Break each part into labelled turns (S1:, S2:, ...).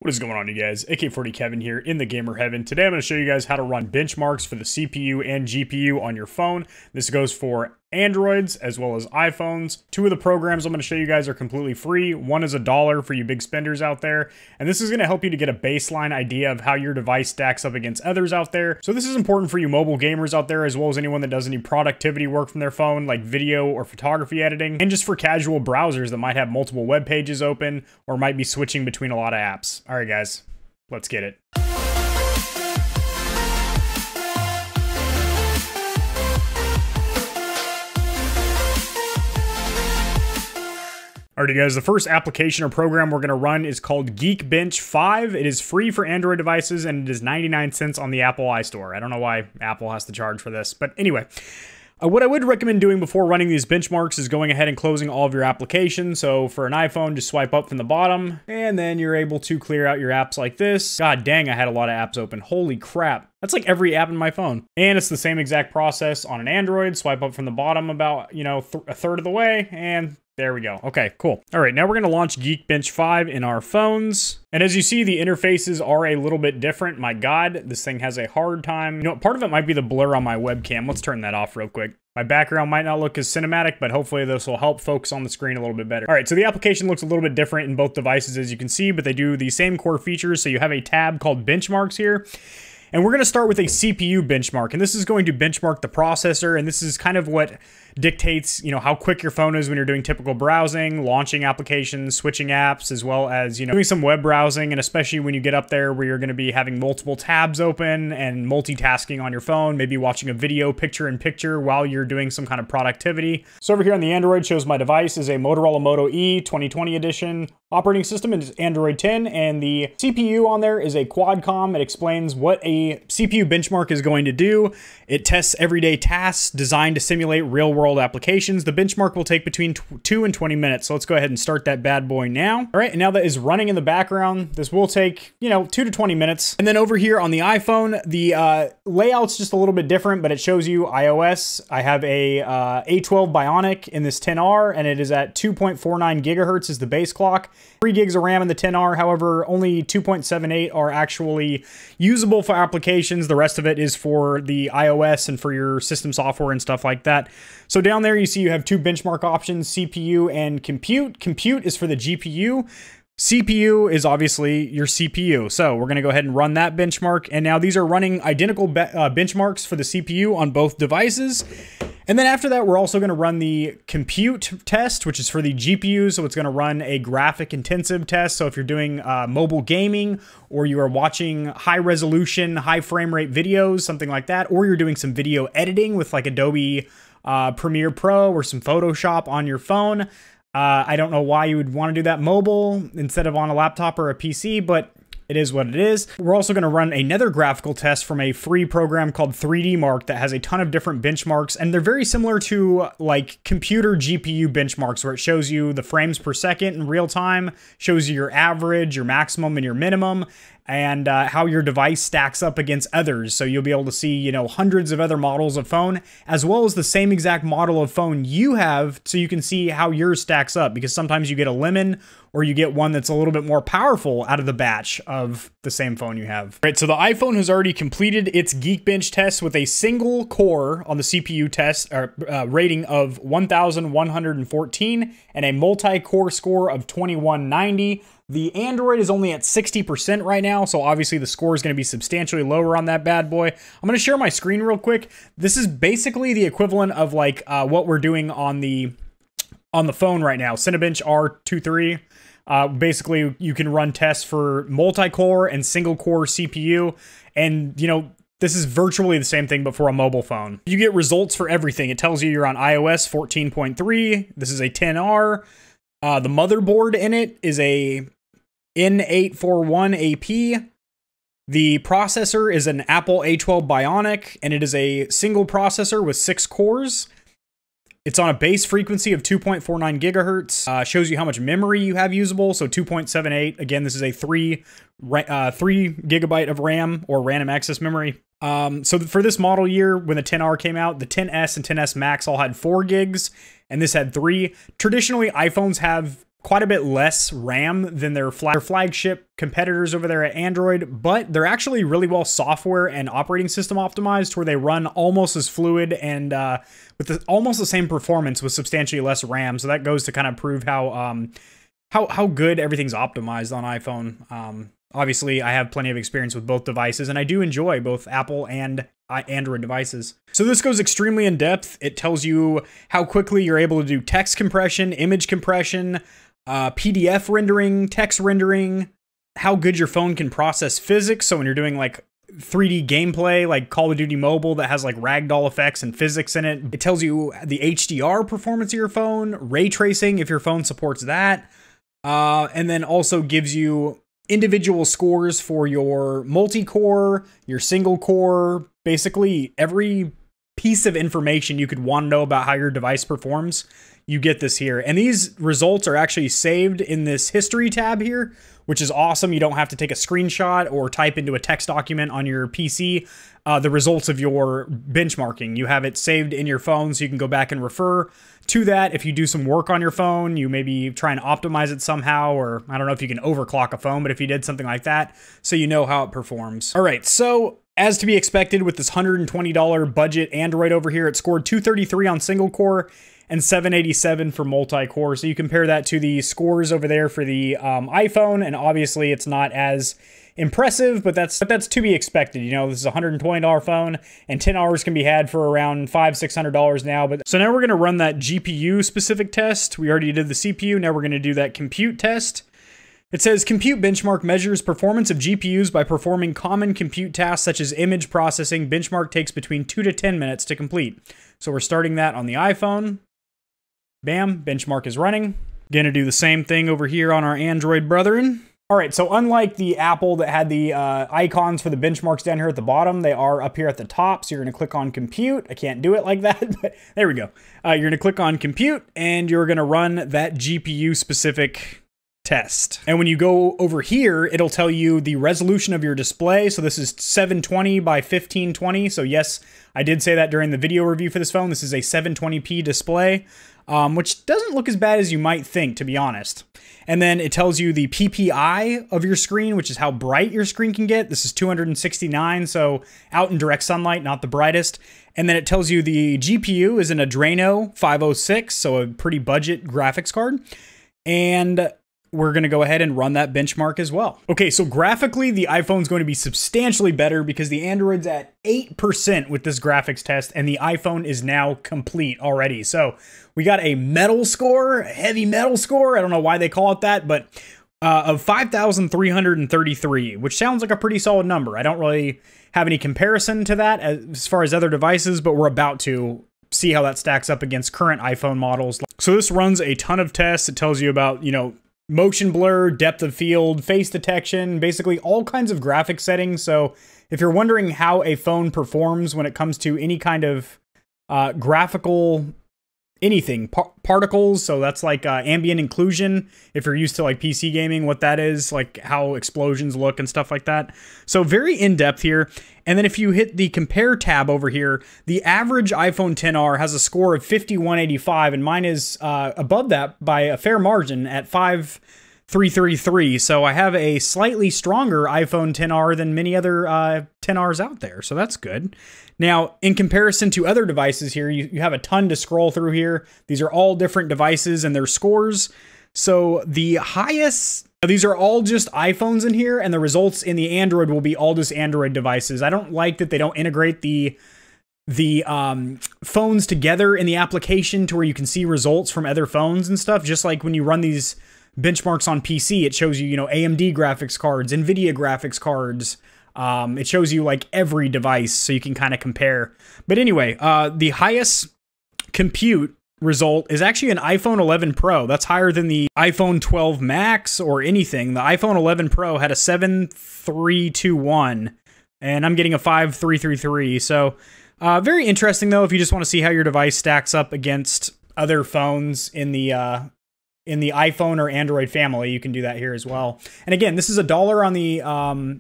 S1: What is going on, you guys? AK40 Kevin here in the gamer heaven. Today I'm going to show you guys how to run benchmarks for the CPU and GPU on your phone. This goes for Androids as well as iPhones. Two of the programs I'm going to show you guys are completely free. One is $1 for you big spenders out there. And this is going to help you to get a baseline idea of how your device stacks up against others out there. So this is important for you mobile gamers out there, as well as anyone that does any productivity work from their phone, like video or photography editing, and just for casual browsers that might have multiple web pages open or might be switching between a lot of apps. All right, guys, let's get it. Alrighty guys, the first application or program we're going to run is called Geekbench 5. It is free for Android devices and it is 99 cents on the Apple iStore. I don't know why Apple has to charge for this, but anyway. What I would recommend doing before running these benchmarks is going ahead and closing all of your applications. So for an iPhone, just swipe up from the bottom and then you're able to clear out your apps like this. God dang, I had a lot of apps open. Holy crap. That's like every app in my phone. And it's the same exact process on an Android. Swipe up from the bottom about, a third of the way and there we go. Okay, cool. All right, now we're going to launch Geekbench 5 in our phones. And as you see, the interfaces are a little bit different. My God, this thing has a hard time. Part of it might be the blur on my webcam. Let's turn that off real quick. My background might not look as cinematic, but hopefully this will help focus on the screen a little bit better. All right, so the application looks a little bit different in both devices, as you can see, but they do the same core features. So you have a tab called Benchmarks here. And we're going to start with a CPU benchmark, and this is going to benchmark the processor, and this is kind of what dictates, how quick your phone is when you're doing typical browsing, launching applications, switching apps, as well as, doing some web browsing, and especially when you get up there where you're going to be having multiple tabs open and multitasking on your phone, maybe watching a video picture-in-picture while you're doing some kind of productivity. So over here on the Android shows my device is a Motorola Moto E 2020 edition. Operating system is Android 10, and the CPU on there is a Qualcomm. It explains what a CPU benchmark is going to do. It tests everyday tasks designed to simulate real-world applications. The benchmark will take between 2 and 20 minutes, so let's go ahead and start that bad boy now. All right, and now that is running in the background. This will take, 2 to 20 minutes. And then over here on the iPhone, the layout's just a little bit different, but it shows you iOS. I have a A12 Bionic in this 10R, and it is at 2.49 gigahertz is the base clock. 3 gigs of RAM in the 10R, however, only 2.78 are actually usable for applications. The rest of it is for the iOS and for your system software and stuff like that. So down there you see you have two benchmark options, CPU and compute. Compute is for the GPU. CPU is obviously your CPU. So we're going to go ahead and run that benchmark. And now these are running identical benchmarks for the CPU on both devices. And then after that, we're also going to run the compute test, which is for the GPU. So it's going to run a graphic intensive test. So if you're doing mobile gaming or you are watching high resolution, high frame rate videos, something like that, or you're doing some video editing with like Adobe Premiere Pro or some Photoshop on your phone. I don't know why you would want to do that mobile instead of on a laptop or a PC, but it is what it is. We're also going to run another graphical test from a free program called 3D Mark that has a ton of different benchmarks, and they're very similar to like computer GPU benchmarks, where it shows you the frames per second in real time, shows you your average, your maximum, and your minimum, and how your device stacks up against others. So you'll be able to see, hundreds of other models of phone, as well as the same exact model of phone you have, so you can see how yours stacks up, because sometimes you get a lemon or you get one that's a little bit more powerful out of the batch of the same phone you have. All right, so the iPhone has already completed its Geekbench test with a single core on the CPU test rating of 1,114 and a multi-core score of 2190. The Android is only at 60% right now, so obviously the score is going to be substantially lower on that bad boy. I'm going to share my screen real quick. This is basically the equivalent of like what we're doing on the phone right now. Cinebench R23. Basically, you can run tests for multi-core and single-core CPU, and this is virtually the same thing, but for a mobile phone. You get results for everything. It tells you you're on iOS 14.3. This is a 10R. The motherboard in it is a N841 AP. The processor is an Apple A12 Bionic, and it is a single processor with 6 cores. It's on a base frequency of 2.49 gigahertz. Shows you how much memory you have usable. So 2.78. Again, this is a 3 gigabyte of RAM or random access memory. So for this model year, when the 10R came out, the 10S and 10S Max all had 4 gigs, and this had 3. Traditionally, iPhones have quite a bit less RAM than their flagship competitors over there at Android, but they're actually really well software and operating system optimized, where they run almost as fluid and with almost the same performance with substantially less RAM. So that goes to kind of prove how good everything's optimized on iPhone. Obviously, I have plenty of experience with both devices, and I do enjoy both Apple and Android devices. So this goes extremely in depth. It tells you how quickly you're able to do text compression, image compression, PDF rendering, text rendering, how good your phone can process physics. So when you're doing like 3D gameplay, like Call of Duty Mobile that has like ragdoll effects and physics in it. It tells you the HDR performance of your phone, ray tracing if your phone supports that, and then also gives you individual scores for your multi-core, your single core, basically every piece of information you could want to know about how your device performs. You get this here. And these results are actually saved in this history tab here, which is awesome. You don't have to take a screenshot or type into a text document on your PC the results of your benchmarking. You have it saved in your phone, so you can go back and refer to that. If you do some work on your phone, you maybe try and optimize it somehow, or I don't know if you can overclock a phone, but if you did something like that, so you know how it performs. All right, so as to be expected with this $120 budget Android over here, it scored 233 on single core and 787 for multi-core. So you compare that to the scores over there for the iPhone, and obviously it's not as impressive, but that's to be expected. You know, this is a $120 phone, and 10 hours can be had for around $500-600 now. But so now we're gonna run that GPU specific test. We already did the CPU. Now we're gonna do that compute test. It says compute benchmark measures performance of GPUs by performing common compute tasks such as image processing. Benchmark takes between 2 to 10 minutes to complete. So we're starting that on the iPhone. Bam, benchmark is running. Gonna do the same thing over here on our Android brethren. All right, so unlike the Apple that had the icons for the benchmarks down here at the bottom, they are up here at the top. So you're gonna click on compute. I can't do it like that, but there we go. You're gonna click on compute, and you're gonna run that GPU specific test. And when you go over here, it'll tell you the resolution of your display. So this is 720 by 1520. So yes, I did say that during the video review for this phone. This is a 720p display, which doesn't look as bad as you might think, to be honest. And then it tells you the PPI of your screen, which is how bright your screen can get. This is 269, so out in direct sunlight, not the brightest. And then it tells you the GPU is an Adreno 506, so a pretty budget graphics card. And we're going to go ahead and run that benchmark as well. Okay, so graphically, the iPhone's going to be substantially better because the Android's at 8% with this graphics test, and the iPhone is now complete already. So we got a metal score, a heavy metal score. I don't know why they call it that, but of 5,333, which sounds like a pretty solid number. I don't really have any comparison to that as far as other devices, but we're about to see how that stacks up against current iPhone models. So this runs a ton of tests. It tells you about, you know, motion blur, depth of field, face detection, basically all kinds of graphic settings. So if you're wondering how a phone performs when it comes to any kind of graphical anything, particles, so that's like ambient occlusion, if you're used to like PC gaming, what that is, like how explosions look and stuff like that. So very in-depth here. And then if you hit the compare tab over here, the average iPhone XR has a score of 5185, and mine is above that by a fair margin at 5333. So I have a slightly stronger iPhone XR than many other XRs out there, so that's good. Now, in comparison to other devices here, you have a ton to scroll through here. These are all different devices and their scores. So the highest, these are all just iPhones in here, and the results in the Android will be all just Android devices. I don't like that they don't integrate the phones together in the application to where you can see results from other phones and stuff. Just like when you run these benchmarks on PC, it shows you, you know, AMD graphics cards, NVIDIA graphics cards. It shows you like every device, so you can kind of compare. But anyway, the highest compute result is actually an iPhone 11 Pro. That's higher than the iPhone 12 Max or anything. The iPhone 11 Pro had a 7321, and I'm getting a 5333. So very interesting though, if you just want to see how your device stacks up against other phones in the iPhone or Android family, you can do that here as well. And again, this is $1 on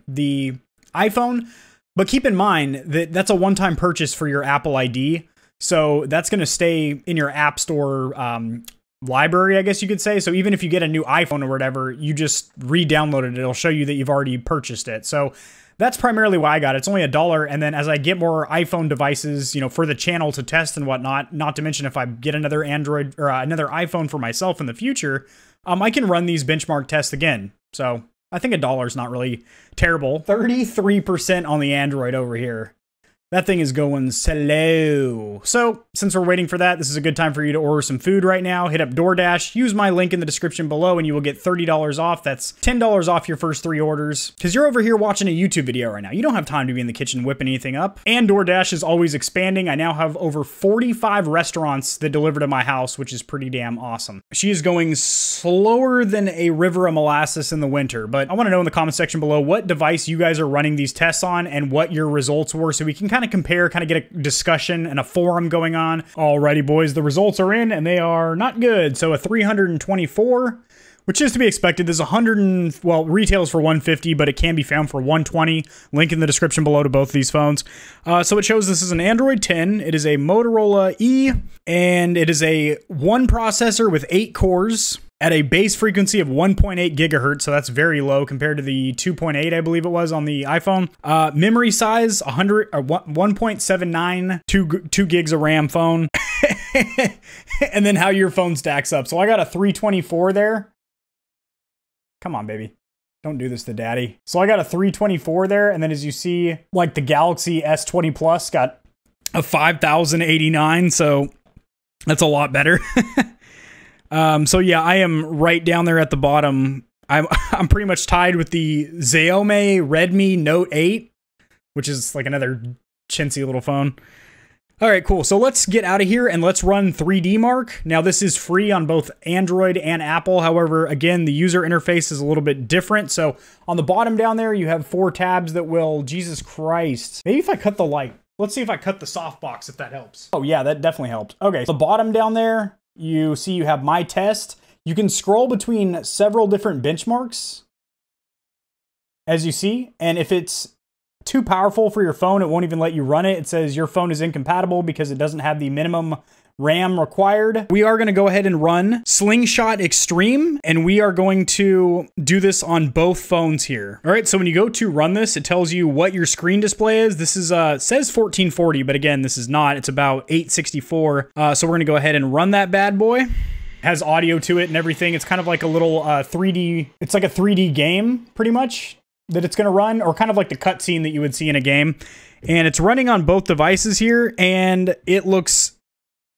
S1: the iPhone, but keep in mind that that's a one-time purchase for your Apple ID. So that's going to stay in your App Store library, I guess you could say. So even if you get a new iPhone or whatever, you just re-download it. It'll show you that you've already purchased it. So that's primarily why I got it. It's only $1. And then as I get more iPhone devices, you know, for the channel to test and whatnot, not to mention if I get another Android or another iPhone for myself in the future, I can run these benchmark tests again. So I think $1 is not really terrible. 33% on the Android over here. That thing is going slow. So, since we're waiting for that, this is a good time for you to order some food right now. Hit up DoorDash. Use my link in the description below and you will get $30 off. That's $10 off your first 3 orders. Because you're over here watching a YouTube video right now. You don't have time to be in the kitchen whipping anything up. And DoorDash is always expanding. I now have over 45 restaurants that deliver to my house, which is pretty damn awesome. She is going slower than a river of molasses in the winter. But I want to know in the comment section below what device you guys are running these tests on and what your results were so we can kind of compare, kind of get a discussion and a forum going on. Alrighty, boys, the results are in and they are not good. So a 324, which is to be expected. This is 100 and, well, retails for 150, but it can be found for 120. Link in the description below to both of these phones. So it shows this is an Android 10. It is a Motorola E, and it is a 1 processor with 8 cores. At a base frequency of 1.8 gigahertz, so that's very low compared to the 2.8, I believe it was, on the iPhone. Memory size, 1.79, 2 gigs of RAM phone. And then how your phone stacks up. So I got a 324 there. Come on, baby. Don't do this to daddy. So I got a 324 there, and then as you see, like the Galaxy S20 Plus got a 5089, so that's a lot better. So yeah, I am right down there at the bottom. I'm pretty much tied with the Xiaomi Redmi Note 8, which is like another chintzy little phone. All right, cool. So let's get out of here and let's run 3D Mark. Now this is free on both Android and Apple. However, again, the user interface is a little bit different. So on the bottom down there, you have 4 tabs that will, Jesus Christ. Maybe if I cut the light, let's see if I cut the softbox, if that helps. Oh yeah, that definitely helped. Okay, so the bottom down there, you see you have my test. You can scroll between several different benchmarks, as you see, and if it's too powerful for your phone, it won't even let you run it. It says your phone is incompatible because it doesn't have the minimum RAM required. We are going to go ahead and run Slingshot Extreme, and we are going to do this on both phones here. All right, so when you go to run this, it tells you what your screen display is. This is it says 1440, but again, this is not. It's about 864. So we're going to go ahead and run that bad boy. Has audio to it and everything. It's kind of like a little 3D, it's like a 3D game pretty much that it's going to run, or kind of like the cutscene that you would see in a game. And it's running on both devices here, and it looks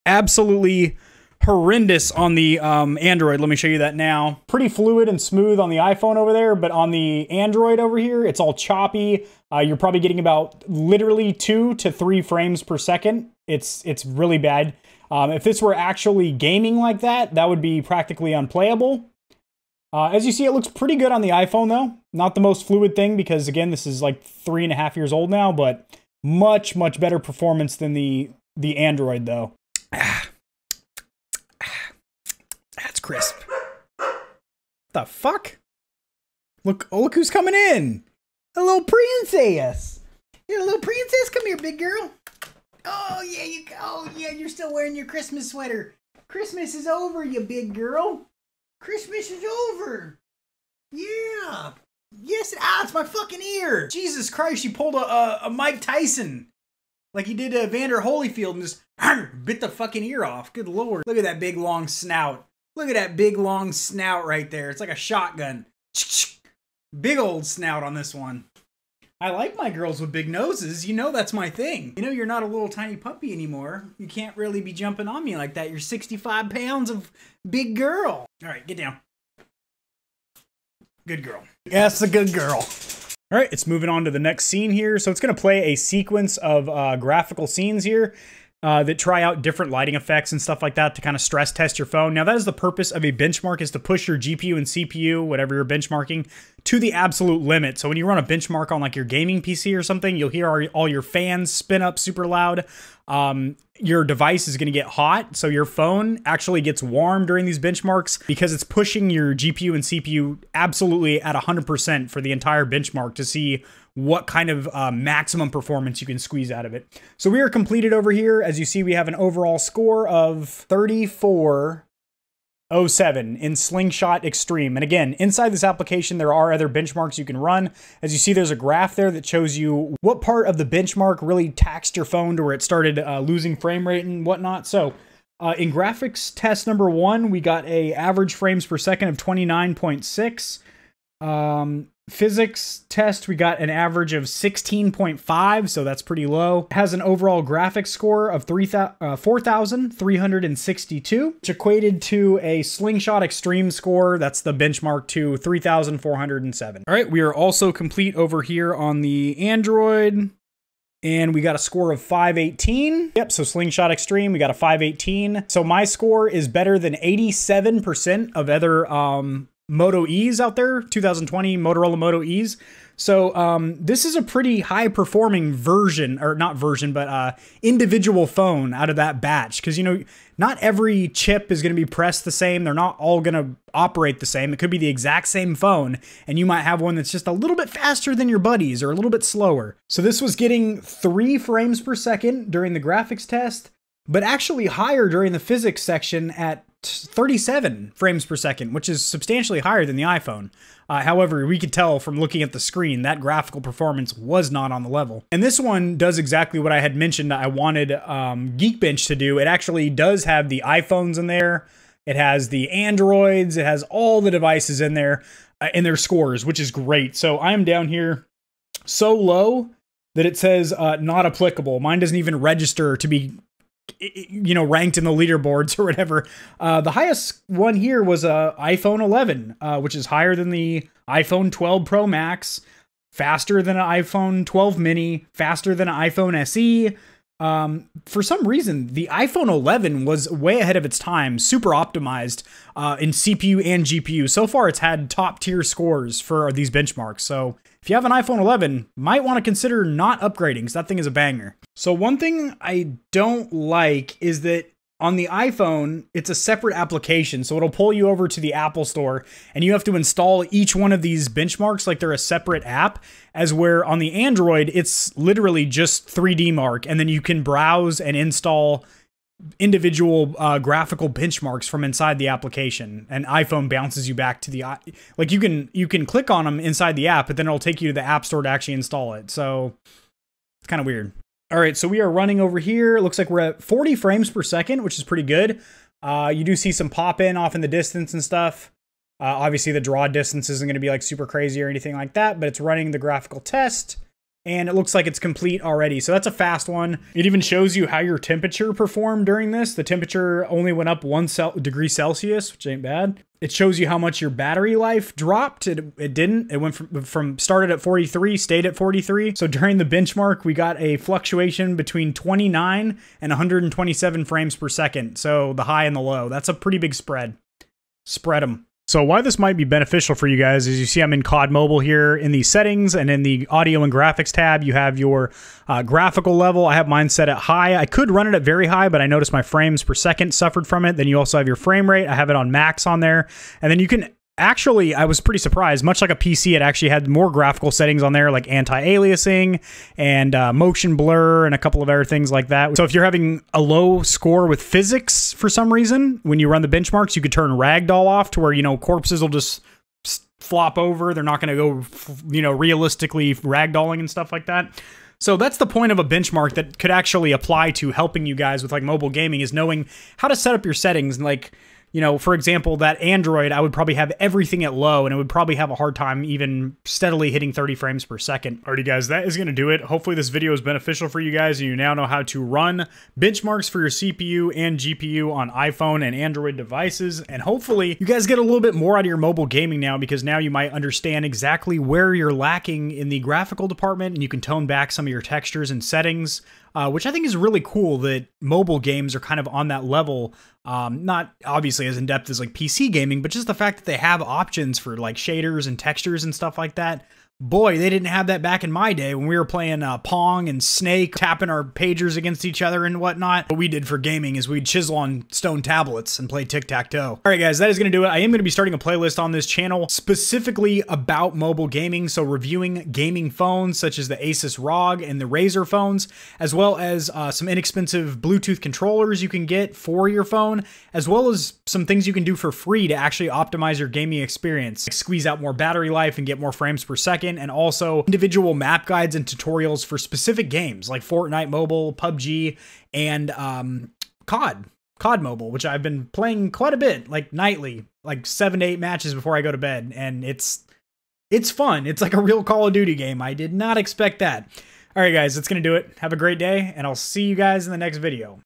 S1: absolutely horrendous on the Android. Let me show you that now. Pretty fluid and smooth on the iPhone over there, but on the Android over here, it's all choppy. You're probably getting about literally 2 to 3 frames per second. It's really bad. If this were actually gaming like that, that would be practically unplayable. As you see, it looks pretty good on the iPhone though. Not the most fluid thing because again, this is like 3.5 years old now, but much, much better performance than the Android though. That's crisp. The fuck? Look, oh, look who's coming in. A little princess. You're a little princess? Come here, big girl. Oh yeah, you're still wearing your Christmas sweater. Christmas is over, you big girl. Christmas is over. Yeah. Yes, it's my fucking ear. Jesus Christ, you pulled a Mike Tyson. Like he did Vander Holyfield and just bit the fucking ear off. Good lord. Look at that big long snout. Look at that big long snout right there. It's like a shotgun. Big old snout on this one. I like my girls with big noses. You know that's my thing. You know you're not a little tiny puppy anymore. You can't really be jumping on me like that. You're 65 pounds of big girl. All right, get down. Good girl. That's a good girl. All right, it's moving on to the next scene here. So it's going to play a sequence of graphical scenes here that try out different lighting effects and stuff like that to kind of stress test your phone. Now, that is the purpose of a benchmark, is to push your GPU and CPU, whatever you're benchmarking, to the absolute limit. So when you run a benchmark on like your gaming PC or something, you'll hear all your fans spin up super loud. Your device is going to get hot. So your phone actually gets warm during these benchmarks because it's pushing your GPU and CPU absolutely at 100% for the entire benchmark to see what kind of maximum performance you can squeeze out of it. So we are completed over here. As you see, we have an overall score of 34 07 in Slingshot Extreme. And again, inside this application, there are other benchmarks you can run. As you see, there's a graph there that shows you what part of the benchmark really taxed your phone to where it started losing frame rate and whatnot. So in graphics test number 1, we got a average frames per second of 29.6. Physics test, we got an average of 16.5, so that's pretty low. It has an overall graphics score of 4,362, which equated to a Slingshot Extreme score. That's the benchmark to 3,407. All right, we are also complete over here on the Android. And we got a score of 518. Yep, so Slingshot Extreme, we got a 518. So my score is better than 87% of other Moto E's out there, 2020 Motorola Moto E's. So this is a pretty high performing version, or not version, but individual phone out of that batch. Because, you know, not every chip is going to be pressed the same. They're not all going to operate the same. It could be the exact same phone, and you might have one that's just a little bit faster than your buddies or a little bit slower. So this was getting 3 frames per second during the graphics test, but actually higher during the physics section at 37 frames per second, which is substantially higher than the iPhone. However, we could tell from looking at the screen that graphical performance was not on the level. And this one does exactly what I had mentioned I wanted Geekbench to do. It actually does have the iPhones in there. It has the Androids. It has all the devices in there and their scores, which is great. So I am down here so low that it says not applicable. Mine doesn't even register to be, you know, ranked in the leaderboards or whatever. The highest one here was a iPhone 11, which is higher than the iPhone 12 Pro Max, faster than an iPhone 12 Mini, faster than an iPhone SE. For some reason, the iPhone 11 was way ahead of its time, super optimized in CPU and GPU. So far, it's had top tier scores for these benchmarks. So if you have an iPhone 11, might want to consider not upgrading, because that thing is a banger. So one thing I don't like is that on the iPhone, it's a separate application. So it'll pull you over to the Apple Store, and you have to install each one of these benchmarks like they're a separate app, as where on the Android, it's literally just 3D Mark, and then you can browse and install individual graphical benchmarks from inside the application, and iPhone bounces you back to the, like you can click on them inside the app, but then it'll take you to the App Store to actually install it. So it's kind of weird. All right, so we are running over here. It looks like we're at 40 frames per second, which is pretty good. You do see some pop in off in the distance and stuff. Obviously the draw distance isn't going to be like super crazy or anything like that, but it's running the graphical test. And it looks like it's complete already. So that's a fast one. It even shows you how your temperature performed during this. The temperature only went up 1 degree Celsius, which ain't bad. It shows you how much your battery life dropped. It didn't. It went from started at 43, stayed at 43. So during the benchmark, we got a fluctuation between 29 and 127 frames per second. So the high and the low. That's a pretty big spread. Spread them. So why this might be beneficial for you guys is you see I'm in COD Mobile here in the settings, and in the audio and graphics tab, you have your graphical level. I have mine set at high. I could run it at very high, but I noticed my frames per second suffered from it. Then you also have your frame rate. I have it on max on there. And then you can actually, I was pretty surprised, much like a PC, it actually had more graphical settings on there, like anti-aliasing and motion blur and a couple of other things like that. So if you're having a low score with physics for some reason, when you run the benchmarks, you could turn ragdoll off to where, you know, corpses will just flop over. They're not going to go, you know, realistically ragdolling and stuff like that. So that's the point of a benchmark that could actually apply to helping you guys with like mobile gaming, is knowing how to set up your settings. And like, you know, for example, that Android, I would probably have everything at low, and it would probably have a hard time even steadily hitting 30 frames per second. Alrighty, guys, that is going to do it. Hopefully this video is beneficial for you guys, and you now know how to run benchmarks for your CPU and GPU on iPhone and Android devices. And hopefully you guys get a little bit more out of your mobile gaming now, because now you might understand exactly where you're lacking in the graphical department, and you can tone back some of your textures and settings, which I think is really cool that mobile games are kind of on that level. Not obviously as in-depth as like PC gaming, but just the fact that they have options for like shaders and textures and stuff like that. Boy, they didn't have that back in my day when we were playing Pong and Snake, tapping our pagers against each other and whatnot. What we did for gaming is we'd chisel on stone tablets and play tic-tac-toe. All right, guys, that is going to do it. I am going to be starting a playlist on this channel specifically about mobile gaming, so reviewing gaming phones such as the Asus ROG and the Razer phones, as well as some inexpensive Bluetooth controllers you can get for your phone, as well as some things you can do for free to actually optimize your gaming experience, like squeeze out more battery life and get more frames per second, and also individual map guides and tutorials for specific games like Fortnite Mobile, PUBG, and COD Mobile, which I've been playing quite a bit, like nightly, like 7 to 8 matches before I go to bed, and it's fun. It's like a real Call of Duty game. I did not expect that. All right, guys, that's going to do it. Have a great day, and I'll see you guys in the next video.